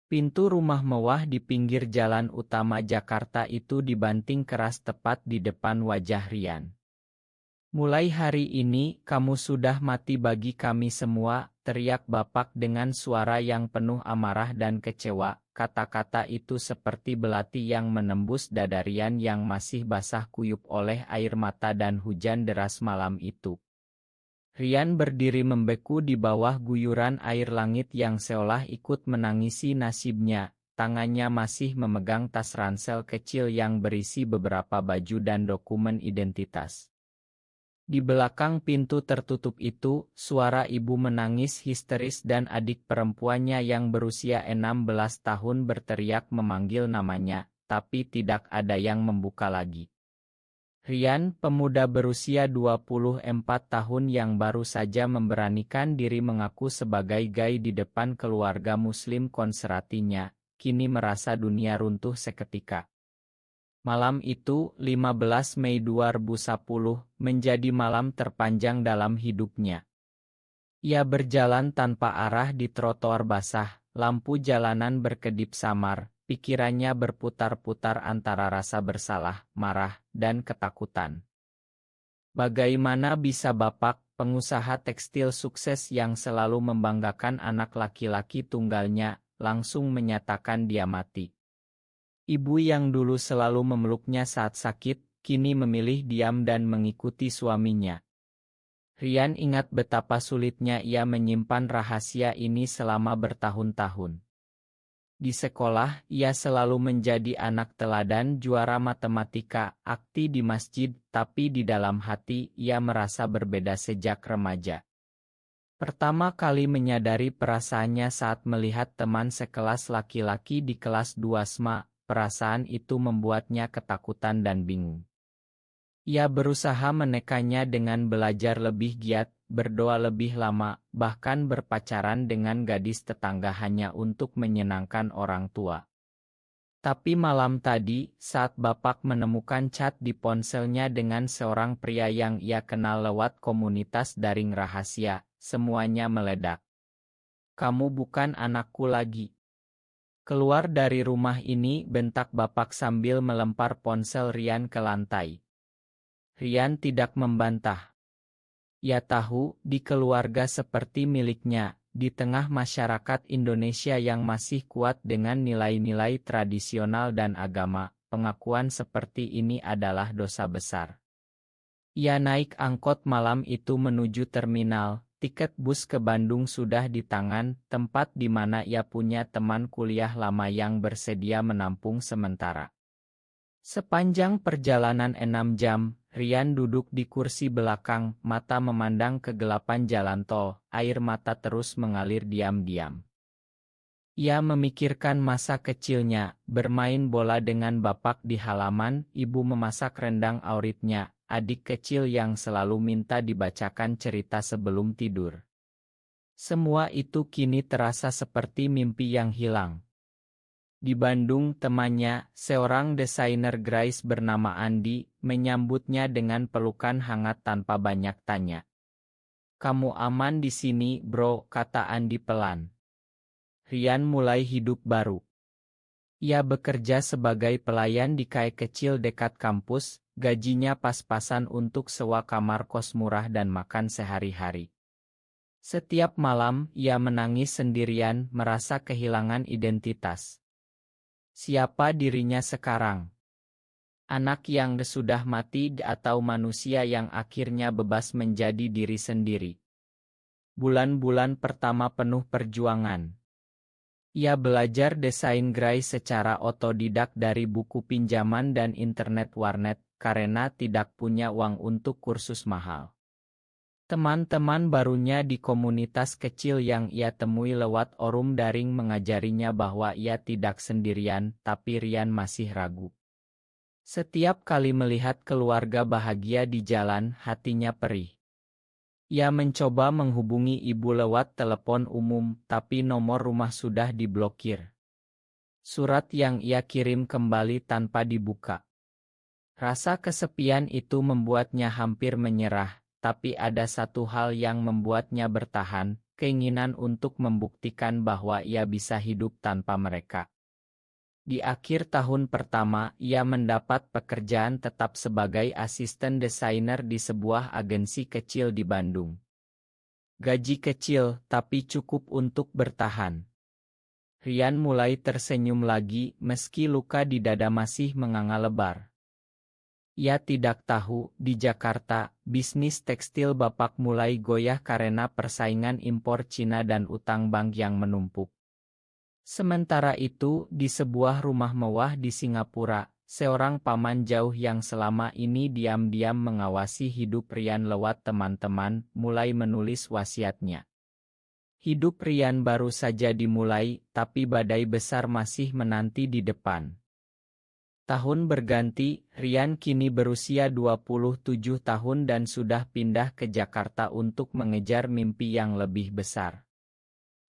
Pintu rumah mewah di pinggir jalan utama Jakarta itu dibanting keras tepat di depan wajah Rian. "Mulai hari ini, kamu sudah mati bagi kami semua," teriak Bapak dengan suara yang penuh amarah dan kecewa. Kata-kata itu seperti belati yang menembus dada Rian yang masih basah kuyup oleh air mata dan hujan deras malam itu. Rian berdiri membeku di bawah guyuran air langit yang seolah ikut menangisi nasibnya. Tangannya masih memegang tas ransel kecil yang berisi beberapa baju dan dokumen identitas. Di belakang pintu tertutup itu, suara ibu menangis histeris dan adik perempuannya yang berusia 16 tahun berteriak memanggil namanya, tapi tidak ada yang membuka lagi. Rian, pemuda berusia 24 tahun yang baru saja memberanikan diri mengaku sebagai gay di depan keluarga muslim konservatinya, kini merasa dunia runtuh seketika. Malam itu, 15 Mei 2010, menjadi malam terpanjang dalam hidupnya. Ia berjalan tanpa arah di trotoar basah, lampu jalanan berkedip samar, pikirannya berputar-putar antara rasa bersalah, marah, dan ketakutan. Bagaimana bisa Bapak, pengusaha tekstil sukses yang selalu membanggakan anak laki-laki tunggalnya, langsung menyatakan dia mati? Ibu yang dulu selalu memeluknya saat sakit, kini memilih diam dan mengikuti suaminya. Rian ingat betapa sulitnya ia menyimpan rahasia ini selama bertahun-tahun. Di sekolah, ia selalu menjadi anak teladan juara matematika, aktif di masjid, tapi di dalam hati ia merasa berbeda sejak remaja. Pertama kali menyadari perasaannya saat melihat teman sekelas laki-laki di kelas 2 SMA. Perasaan itu membuatnya ketakutan dan bingung. Ia berusaha menekannya dengan belajar lebih giat, berdoa lebih lama, bahkan berpacaran dengan gadis tetangga hanya untuk menyenangkan orang tua. Tapi malam tadi, saat Bapak menemukan chat di ponselnya dengan seorang pria yang ia kenal lewat komunitas daring rahasia, semuanya meledak. "Kamu bukan anakku lagi. Keluar dari rumah ini," bentak Bapak sambil melempar ponsel Rian ke lantai. Rian tidak membantah. Ia tahu, di keluarga seperti miliknya, di tengah masyarakat Indonesia yang masih kuat dengan nilai-nilai tradisional dan agama, pengakuan seperti ini adalah dosa besar. Ia naik angkot malam itu menuju terminal. Tiket bus ke Bandung sudah di tangan, tempat di mana ia punya teman kuliah lama yang bersedia menampung sementara. Sepanjang perjalanan 6 jam, Rian duduk di kursi belakang, mata memandang kegelapan jalan tol, air mata terus mengalir diam-diam. Ia memikirkan masa kecilnya, bermain bola dengan Bapak di halaman, ibu memasak rendang auritnya, adik kecil yang selalu minta dibacakan cerita sebelum tidur. Semua itu kini terasa seperti mimpi yang hilang. Di Bandung, temannya, seorang desainer grafis bernama Andi, menyambutnya dengan pelukan hangat tanpa banyak tanya. "Kamu aman di sini, bro," kata Andi pelan. Rian mulai hidup baru. Ia bekerja sebagai pelayan di KAI kecil dekat kampus, gajinya pas-pasan untuk sewa kamar kos murah dan makan sehari-hari. Setiap malam, ia menangis sendirian, merasa kehilangan identitas. Siapa dirinya sekarang? Anak yang sudah mati atau manusia yang akhirnya bebas menjadi diri sendiri? Bulan-bulan pertama penuh perjuangan. Ia belajar desain grafis secara otodidak dari buku pinjaman dan internet warnet, karena tidak punya uang untuk kursus mahal. Teman-teman barunya di komunitas kecil yang ia temui lewat forum daring mengajarinya bahwa ia tidak sendirian, tapi Rian masih ragu. Setiap kali melihat keluarga bahagia di jalan, hatinya perih. Ia mencoba menghubungi ibu lewat telepon umum, tapi nomor rumah sudah diblokir. Surat yang ia kirim kembali tanpa dibuka. Rasa kesepian itu membuatnya hampir menyerah, tapi ada satu hal yang membuatnya bertahan, keinginan untuk membuktikan bahwa ia bisa hidup tanpa mereka. Di akhir tahun pertama, ia mendapat pekerjaan tetap sebagai asisten desainer di sebuah agensi kecil di Bandung. Gaji kecil, tapi cukup untuk bertahan. Rian mulai tersenyum lagi meski luka di dada masih menganga lebar. Ia tidak tahu, di Jakarta, bisnis tekstil Bapak mulai goyah karena persaingan impor Cina dan utang bank yang menumpuk. Sementara itu, di sebuah rumah mewah di Singapura, seorang paman jauh yang selama ini diam-diam mengawasi hidup Rian lewat teman-teman, mulai menulis wasiatnya. Hidup Rian baru saja dimulai, tapi badai besar masih menanti di depan. Tahun berganti, Rian kini berusia 27 tahun dan sudah pindah ke Jakarta untuk mengejar mimpi yang lebih besar.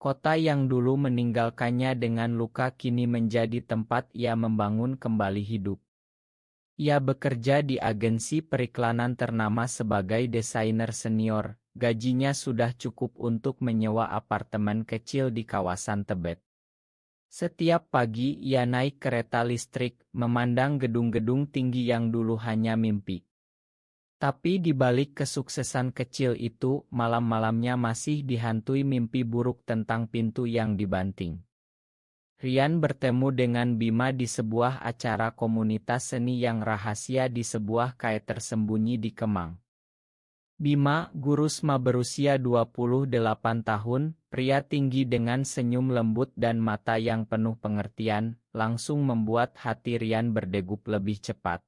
Kota yang dulu meninggalkannya dengan luka kini menjadi tempat ia membangun kembali hidup. Ia bekerja di agensi periklanan ternama sebagai desainer senior, gajinya sudah cukup untuk menyewa apartemen kecil di kawasan Tebet. Setiap pagi ia naik kereta listrik, memandang gedung-gedung tinggi yang dulu hanya mimpi. Tapi di balik kesuksesan kecil itu, malam-malamnya masih dihantui mimpi buruk tentang pintu yang dibanting. Rian bertemu dengan Bima di sebuah acara komunitas seni yang rahasia di sebuah kai tersembunyi di Kemang. Bima, guru SMA berusia 28 tahun, pria tinggi dengan senyum lembut dan mata yang penuh pengertian, langsung membuat hati Rian berdegup lebih cepat.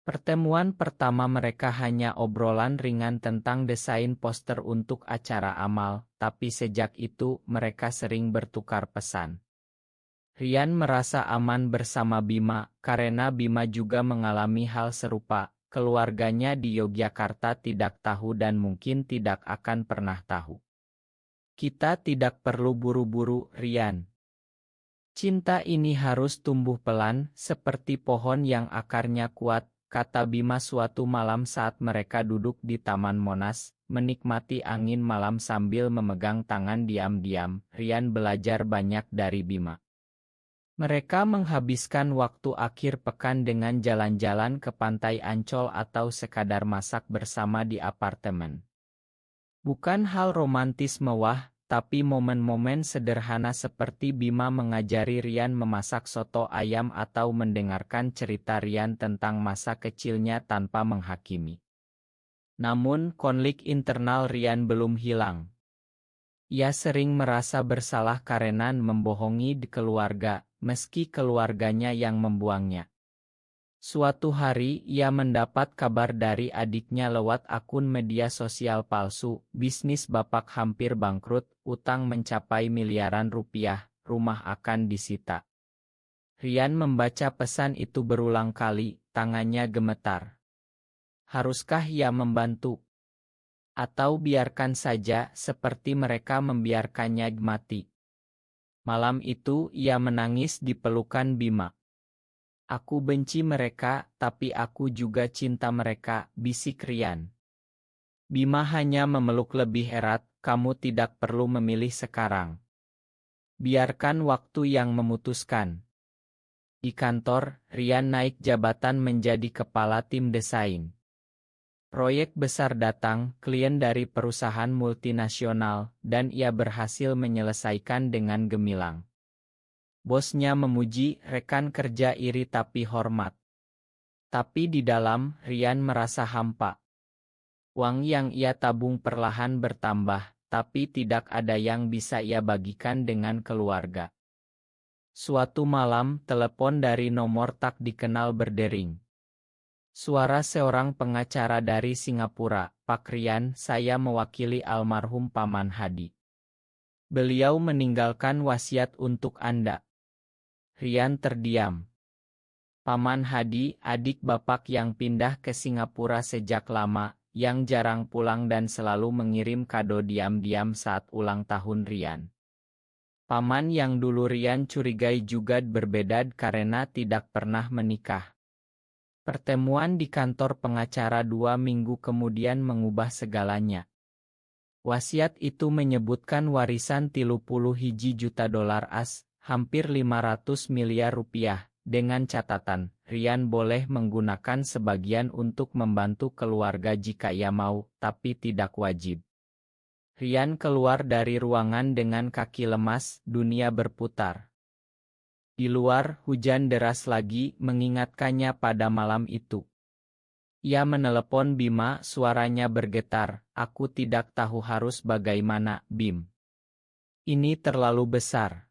Pertemuan pertama mereka hanya obrolan ringan tentang desain poster untuk acara amal, tapi sejak itu mereka sering bertukar pesan. Rian merasa aman bersama Bima, karena Bima juga mengalami hal serupa. Keluarganya di Yogyakarta tidak tahu dan mungkin tidak akan pernah tahu. Kita tidak perlu buru-buru, Rian. Cinta ini harus tumbuh pelan, seperti pohon yang akarnya kuat, kata Bima suatu malam saat mereka duduk di Taman Monas, menikmati angin malam sambil memegang tangan diam-diam. Rian belajar banyak dari Bima. Mereka menghabiskan waktu akhir pekan dengan jalan-jalan ke pantai Ancol atau sekadar masak bersama di apartemen. Bukan hal romantis mewah, tapi momen-momen sederhana seperti Bima mengajari Rian memasak soto ayam atau mendengarkan cerita Rian tentang masa kecilnya tanpa menghakimi. Namun, konflik internal Rian belum hilang. Ia sering merasa bersalah karena membohongi di keluarga, meski keluarganya yang membuangnya. Suatu hari, ia mendapat kabar dari adiknya lewat akun media sosial palsu, bisnis Bapak hampir bangkrut, utang mencapai miliaran rupiah, rumah akan disita. Rian membaca pesan itu berulang kali, tangannya gemetar. Haruskah ia membantu? Atau biarkan saja seperti mereka membiarkannya mati? Malam itu, ia menangis di pelukan Bima. Aku benci mereka, tapi aku juga cinta mereka, bisik Rian. Bima hanya memeluk lebih erat, kamu tidak perlu memilih sekarang. Biarkan waktu yang memutuskan. Di kantor, Rian naik jabatan menjadi kepala tim desain. Proyek besar datang, klien dari perusahaan multinasional, dan ia berhasil menyelesaikan dengan gemilang. Bosnya memuji, rekan kerja iri tapi hormat. Tapi di dalam, Rian merasa hampa. Uang yang ia tabung perlahan bertambah, tapi tidak ada yang bisa ia bagikan dengan keluarga. Suatu malam, telepon dari nomor tak dikenal berdering. Suara seorang pengacara dari Singapura, Pak Rian, saya mewakili almarhum Paman Hadi. Beliau meninggalkan wasiat untuk Anda. Rian terdiam. Paman Hadi, adik Bapak yang pindah ke Singapura sejak lama, yang jarang pulang dan selalu mengirim kado diam-diam saat ulang tahun Rian. Paman yang dulu Rian curigai juga berbeda karena tidak pernah menikah. Pertemuan di kantor pengacara 2 minggu kemudian mengubah segalanya. Wasiat itu menyebutkan warisan 31 juta dolar AS, hampir 500 miliar rupiah, dengan catatan, Ryan boleh menggunakan sebagian untuk membantu keluarga jika ia mau, tapi tidak wajib. Ryan keluar dari ruangan dengan kaki lemas, dunia berputar. Di luar, hujan deras lagi mengingatkannya pada malam itu. Ia menelepon Bima, suaranya bergetar, "Aku tidak tahu harus bagaimana, Bim. Ini terlalu besar."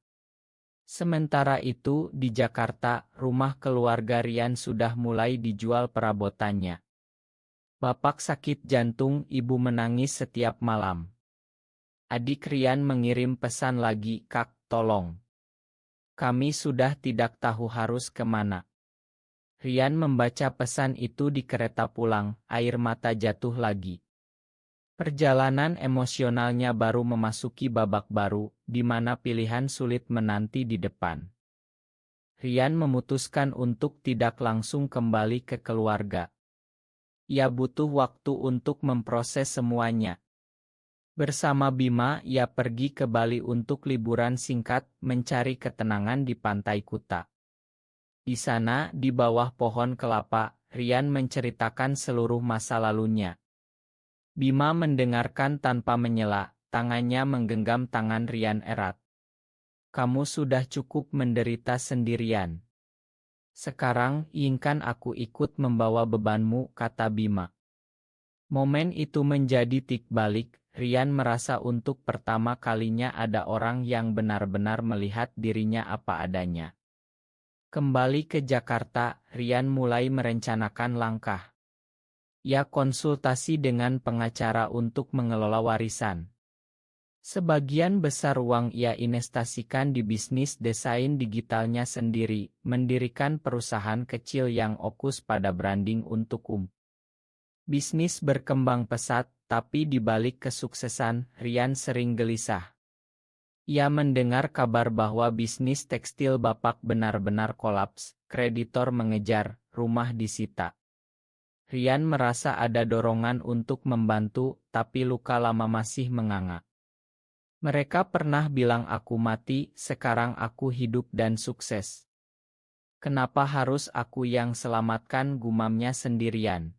Sementara itu, di Jakarta, rumah keluarga Ryan sudah mulai dijual perabotannya. Bapak sakit jantung, ibu menangis setiap malam. Adik Ryan mengirim pesan lagi, "Kak, tolong. Kami sudah tidak tahu harus kemana." Ryan membaca pesan itu di kereta pulang, air mata jatuh lagi. Perjalanan emosionalnya baru memasuki babak baru, di mana pilihan sulit menanti di depan. Ryan memutuskan untuk tidak langsung kembali ke keluarga. Ia butuh waktu untuk memproses semuanya. Bersama Bima, ia pergi ke Bali untuk liburan singkat, mencari ketenangan di pantai Kuta. Di sana, di bawah pohon kelapa, Ryan menceritakan seluruh masa lalunya. Bima mendengarkan tanpa menyela, tangannya menggenggam tangan Ryan erat. "Kamu sudah cukup menderita sendirian. Sekarang, izinkan aku ikut membawa bebanmu," kata Bima. Momen itu menjadi titik balik, Ryan merasa untuk pertama kalinya ada orang yang benar-benar melihat dirinya apa adanya. Kembali ke Jakarta, Ryan mulai merencanakan langkah. Ia konsultasi dengan pengacara untuk mengelola warisan. Sebagian besar uang ia investasikan di bisnis desain digitalnya sendiri, mendirikan perusahaan kecil yang fokus pada branding untuk Bisnis berkembang pesat, tapi di balik kesuksesan, Ryan sering gelisah. Ia mendengar kabar bahwa bisnis tekstil bapak benar-benar kolaps, kreditor mengejar, rumah disita. Ryan merasa ada dorongan untuk membantu, tapi luka lama masih menganga. "Mereka pernah bilang aku mati, sekarang aku hidup dan sukses. Kenapa harus aku yang selamatkan?" gumamnya sendirian.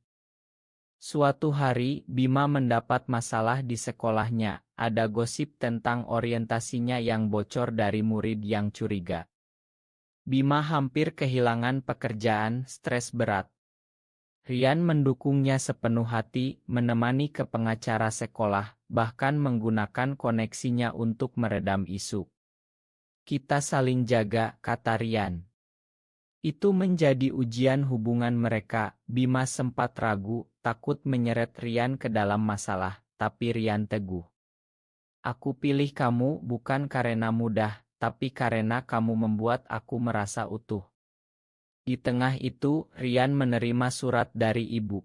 Suatu hari, Bima mendapat masalah di sekolahnya. Ada gosip tentang orientasinya yang bocor dari murid yang curiga. Bima hampir kehilangan pekerjaan, stres berat. Ryan mendukungnya sepenuh hati, menemani ke pengacara sekolah, bahkan menggunakan koneksinya untuk meredam isu. "Kita saling jaga," kata Ryan. Itu menjadi ujian hubungan mereka. Bima sempat ragu, takut menyeret Ryan ke dalam masalah, tapi Ryan teguh. "Aku pilih kamu bukan karena mudah, tapi karena kamu membuat aku merasa utuh." Di tengah itu, Ryan menerima surat dari ibu.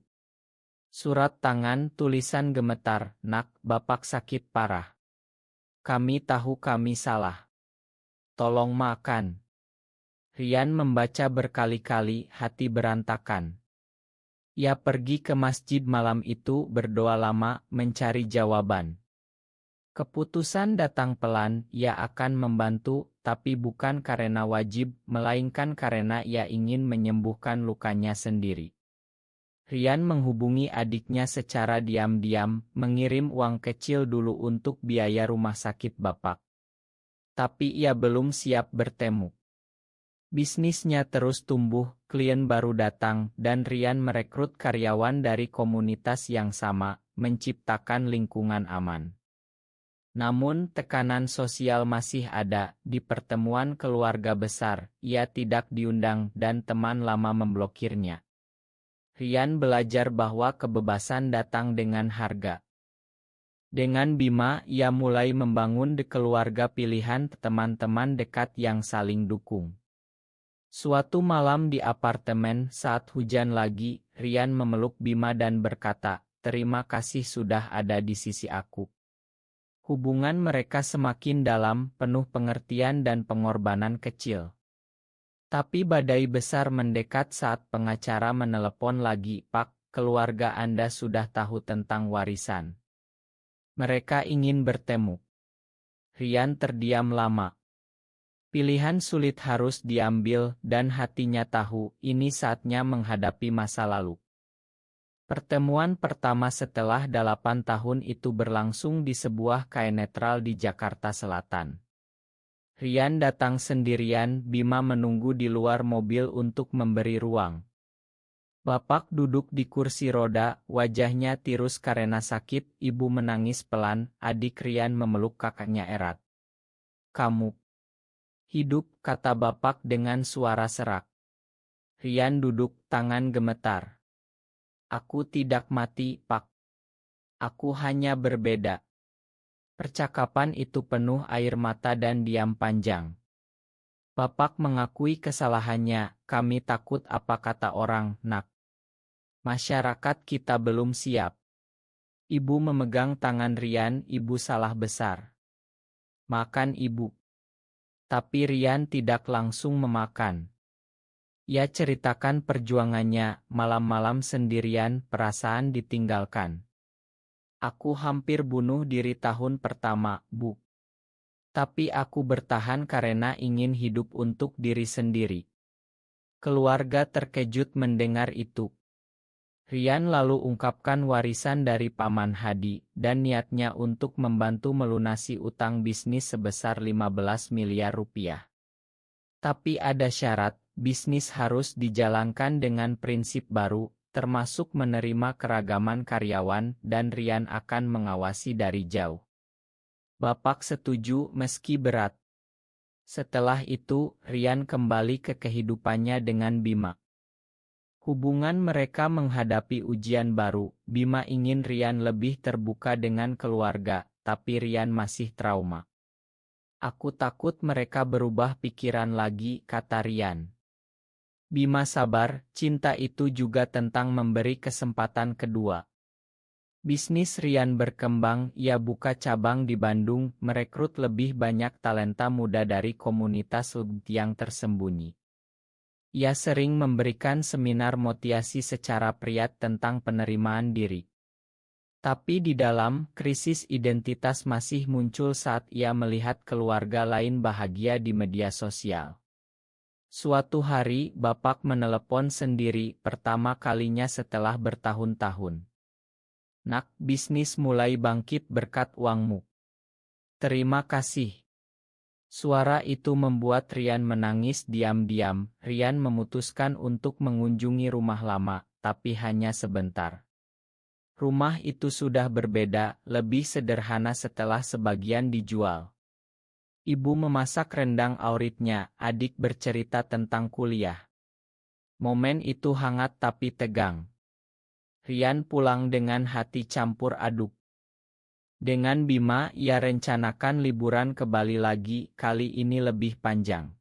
Surat tangan, tulisan gemetar, "Nak, bapak sakit parah. Kami tahu kami salah. Tolong makan." Ryan membaca berkali-kali, hati berantakan. Ia pergi ke masjid malam itu, berdoa lama, mencari jawaban. Keputusan datang pelan, ia akan membantu, tapi bukan karena wajib, melainkan karena ia ingin menyembuhkan lukanya sendiri. Ryan menghubungi adiknya secara diam-diam, mengirim uang kecil dulu untuk biaya rumah sakit bapak. Tapi ia belum siap bertemu. Bisnisnya terus tumbuh, klien baru datang, dan Ryan merekrut karyawan dari komunitas yang sama, menciptakan lingkungan aman. Namun tekanan sosial masih ada. Di pertemuan keluarga besar, ia tidak diundang dan teman lama memblokirnya. Ryan belajar bahwa kebebasan datang dengan harga. Dengan Bima, ia mulai membangun keluarga pilihan, teman-teman dekat yang saling dukung. Suatu malam di apartemen saat hujan lagi, Ryan memeluk Bima dan berkata, "Terima kasih sudah ada di sisi aku." Hubungan mereka semakin dalam, penuh pengertian dan pengorbanan kecil. Tapi badai besar mendekat saat pengacara menelepon lagi, "Pak, keluarga Anda sudah tahu tentang warisan." Mereka ingin bertemu. Rian terdiam lama. Pilihan sulit harus diambil dan hatinya tahu ini saatnya menghadapi masa lalu. Pertemuan pertama setelah 8 tahun itu berlangsung di sebuah kafe netral di Jakarta Selatan. Rian datang sendirian, Bima menunggu di luar mobil untuk memberi ruang. Bapak duduk di kursi roda, wajahnya tirus karena sakit, ibu menangis pelan, adik Rian memeluk kakaknya erat. Kamu hidup, kata bapak dengan suara serak. Rian duduk, tangan gemetar. Aku tidak mati, Pak. Aku hanya berbeda. Percakapan itu penuh air mata dan diam panjang. Bapak mengakui kesalahannya, kami takut apa kata orang, nak. Masyarakat kita belum siap. Ibu memegang tangan Rian, ibu salah besar. Makan ibu. Tapi Rian tidak langsung memakan. Ia ceritakan perjuangannya, malam-malam sendirian, perasaan ditinggalkan. Aku hampir bunuh diri tahun pertama, Bu. Tapi aku bertahan karena ingin hidup untuk diri sendiri. Keluarga terkejut mendengar itu. Rian lalu ungkapkan warisan dari Paman Hadi, dan niatnya untuk membantu melunasi utang bisnis sebesar 15 miliar rupiah. Tapi ada syarat, bisnis harus dijalankan dengan prinsip baru, termasuk menerima keragaman karyawan, dan Rian akan mengawasi dari jauh. Bapak setuju meski berat. Setelah itu, Rian kembali ke kehidupannya dengan Bima. Hubungan mereka menghadapi ujian baru, Bima ingin Rian lebih terbuka dengan keluarga, tapi Rian masih trauma. Aku takut mereka berubah pikiran lagi, kata Rian. Bima sabar, cinta itu juga tentang memberi kesempatan kedua. Bisnis Rian berkembang, ia buka cabang di Bandung, merekrut lebih banyak talenta muda dari komunitas yang tersembunyi. Ia sering memberikan seminar motivasi secara priat tentang penerimaan diri. Tapi di dalam, krisis identitas masih muncul saat ia melihat keluarga lain bahagia di media sosial. Suatu hari, bapak menelepon sendiri, pertama kalinya setelah bertahun-tahun. Nak, bisnis mulai bangkit berkat uangmu. Terima kasih. Suara itu membuat Rian menangis diam-diam. Rian memutuskan untuk mengunjungi rumah lama, tapi hanya sebentar. Rumah itu sudah berbeda, lebih sederhana setelah sebagian dijual. Ibu memasak rendang auritnya, adik bercerita tentang kuliah. Momen itu hangat tapi tegang. Rian pulang dengan hati campur aduk. Dengan Bima, ia rencanakan liburan ke Bali lagi, kali ini lebih panjang.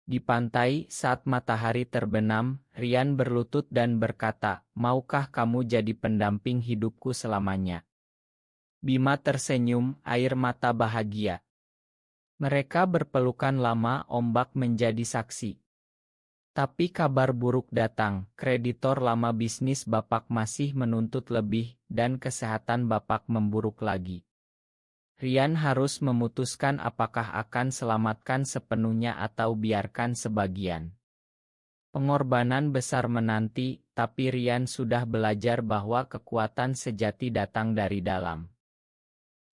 Di pantai, saat matahari terbenam, Rian berlutut dan berkata, maukah kamu jadi pendamping hidupku selamanya? Bima tersenyum, air mata bahagia. Mereka berpelukan lama, ombak menjadi saksi. Tapi kabar buruk datang, kreditor lama bisnis bapak masih menuntut lebih, dan kesehatan bapak memburuk lagi. Rian harus memutuskan apakah akan selamatkan sepenuhnya atau biarkan sebagian. Pengorbanan besar menanti, tapi Rian sudah belajar bahwa kekuatan sejati datang dari dalam.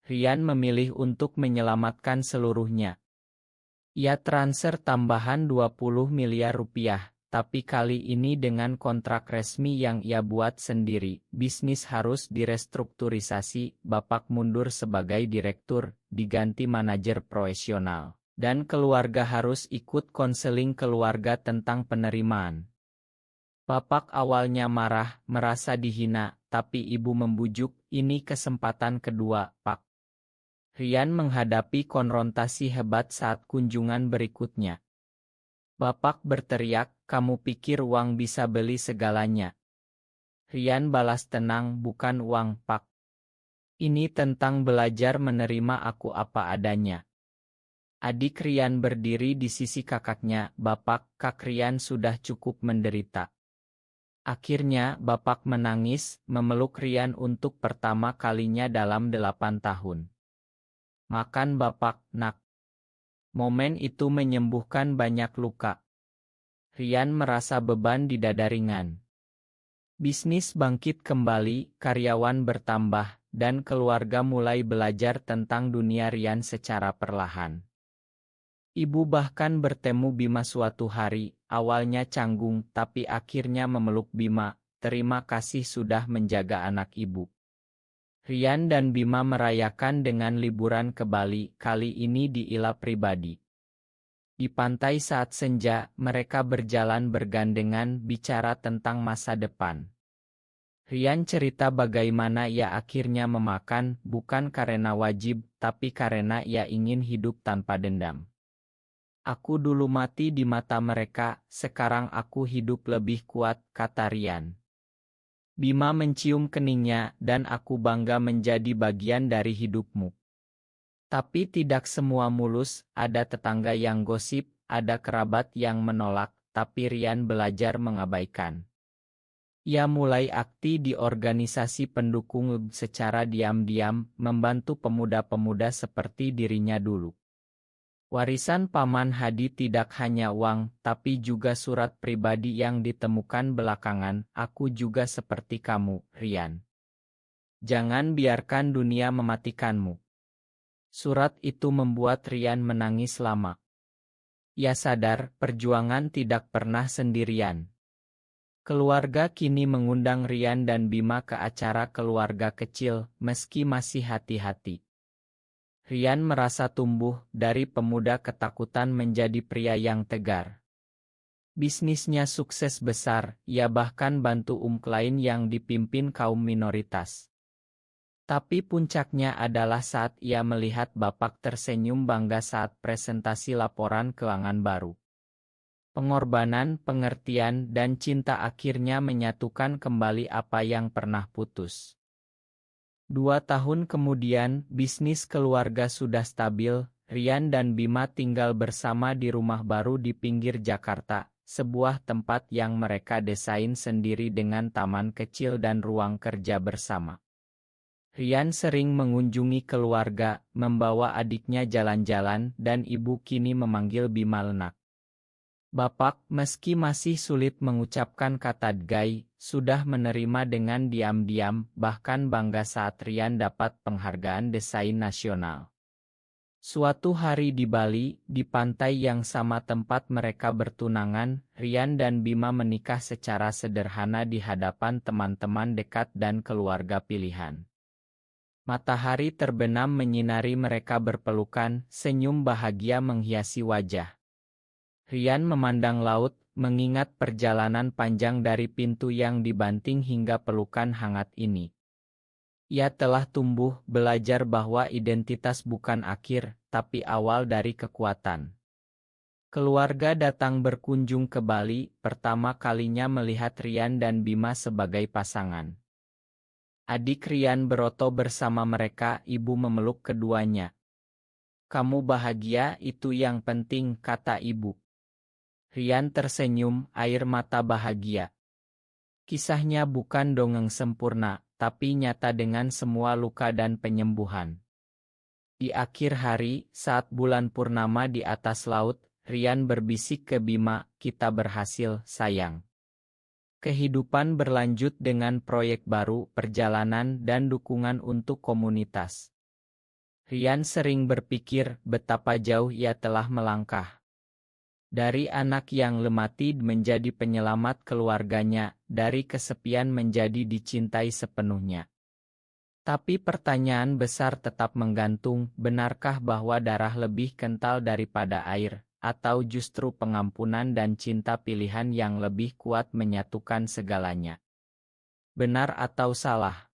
Rian memilih untuk menyelamatkan seluruhnya. Ia transfer tambahan 20 miliar rupiah, tapi kali ini dengan kontrak resmi yang ia buat sendiri. Bisnis harus direstrukturisasi, bapak mundur sebagai direktur, diganti manajer profesional. Dan keluarga harus ikut konseling keluarga tentang penerimaan. Bapak awalnya marah, merasa dihina, tapi ibu membujuk, ini kesempatan kedua, Pak. Rian menghadapi konfrontasi hebat saat kunjungan berikutnya. Bapak berteriak, kamu pikir uang bisa beli segalanya? Rian balas tenang, bukan uang, Pak. Ini tentang belajar menerima aku apa adanya. Adik Rian berdiri di sisi kakaknya, Bapak, Kak Rian sudah cukup menderita. Akhirnya Bapak menangis, memeluk Rian untuk pertama kalinya dalam 8 tahun. Makan Bapak, nak. Momen itu menyembuhkan banyak luka. Rian merasa beban di dada ringan. Bisnis bangkit kembali, karyawan bertambah, dan keluarga mulai belajar tentang dunia Rian secara perlahan. Ibu bahkan bertemu Bima suatu hari, awalnya canggung tapi akhirnya memeluk Bima, terima kasih sudah menjaga anak ibu. Rian dan Bima merayakan dengan liburan ke Bali, kali ini di Ila pribadi. Di pantai saat senja, mereka berjalan bergandengan bicara tentang masa depan. Rian cerita bagaimana ia akhirnya memakan, bukan karena wajib, tapi karena ia ingin hidup tanpa dendam. Aku dulu mati di mata mereka, sekarang aku hidup lebih kuat, kata Rian. Bima mencium keningnya, dan aku bangga menjadi bagian dari hidupmu. Tapi tidak semua mulus, ada tetangga yang gosip, ada kerabat yang menolak, tapi Rian belajar mengabaikan. Ia mulai aktif di organisasi pendukung secara diam-diam, membantu pemuda-pemuda seperti dirinya dulu. Warisan Paman Hadi tidak hanya uang, tapi juga surat pribadi yang ditemukan belakangan. Aku juga seperti kamu, Rian. Jangan biarkan dunia mematikanmu. Surat itu membuat Rian menangis lama. Ia sadar perjuangan tidak pernah sendirian. Keluarga kini mengundang Rian dan Bima ke acara keluarga kecil, meski masih hati-hati. Rian merasa tumbuh dari pemuda ketakutan menjadi pria yang tegar. Bisnisnya sukses besar, ia bahkan bantu klien yang dipimpin kaum minoritas. Tapi puncaknya adalah saat ia melihat Bapak tersenyum bangga saat presentasi laporan keuangan baru. Pengorbanan, pengertian, dan cinta akhirnya menyatukan kembali apa yang pernah putus. 2 tahun kemudian, bisnis keluarga sudah stabil. Rian dan Bima tinggal bersama di rumah baru di pinggir Jakarta, sebuah tempat yang mereka desain sendiri dengan taman kecil dan ruang kerja bersama. Rian sering mengunjungi keluarga, membawa adiknya jalan-jalan, dan ibu kini memanggil Bima Lenak. Bapak, meski masih sulit mengucapkan kata "gai", sudah menerima dengan diam-diam, bahkan bangga saat Rian dapat penghargaan desain nasional. Suatu hari di Bali, di pantai yang sama tempat mereka bertunangan, Rian dan Bima menikah secara sederhana di hadapan teman-teman dekat dan keluarga pilihan. Matahari terbenam menyinari mereka berpelukan, senyum bahagia menghiasi wajah. Rian memandang laut, mengingat perjalanan panjang dari pintu yang dibanting hingga pelukan hangat ini. Ia telah tumbuh, belajar bahwa identitas bukan akhir, tapi awal dari kekuatan. Keluarga datang berkunjung ke Bali, pertama kalinya melihat Rian dan Bima sebagai pasangan. Adik Rian beroto bersama mereka, ibu memeluk keduanya. "Kamu bahagia, itu yang penting," kata ibu. Rian tersenyum, air mata bahagia. Kisahnya bukan dongeng sempurna, tapi nyata dengan semua luka dan penyembuhan. Di akhir hari, saat bulan purnama di atas laut, Rian berbisik ke Bima, "Kita berhasil, sayang." Kehidupan berlanjut dengan proyek baru, perjalanan, dan dukungan untuk komunitas. Rian sering berpikir betapa jauh ia telah melangkah. Dari anak yang lemati menjadi penyelamat keluarganya, dari kesepian menjadi dicintai sepenuhnya. Tapi pertanyaan besar tetap menggantung, benarkah bahwa darah lebih kental daripada air, atau justru pengampunan dan cinta pilihan yang lebih kuat menyatukan segalanya? Benar atau salah?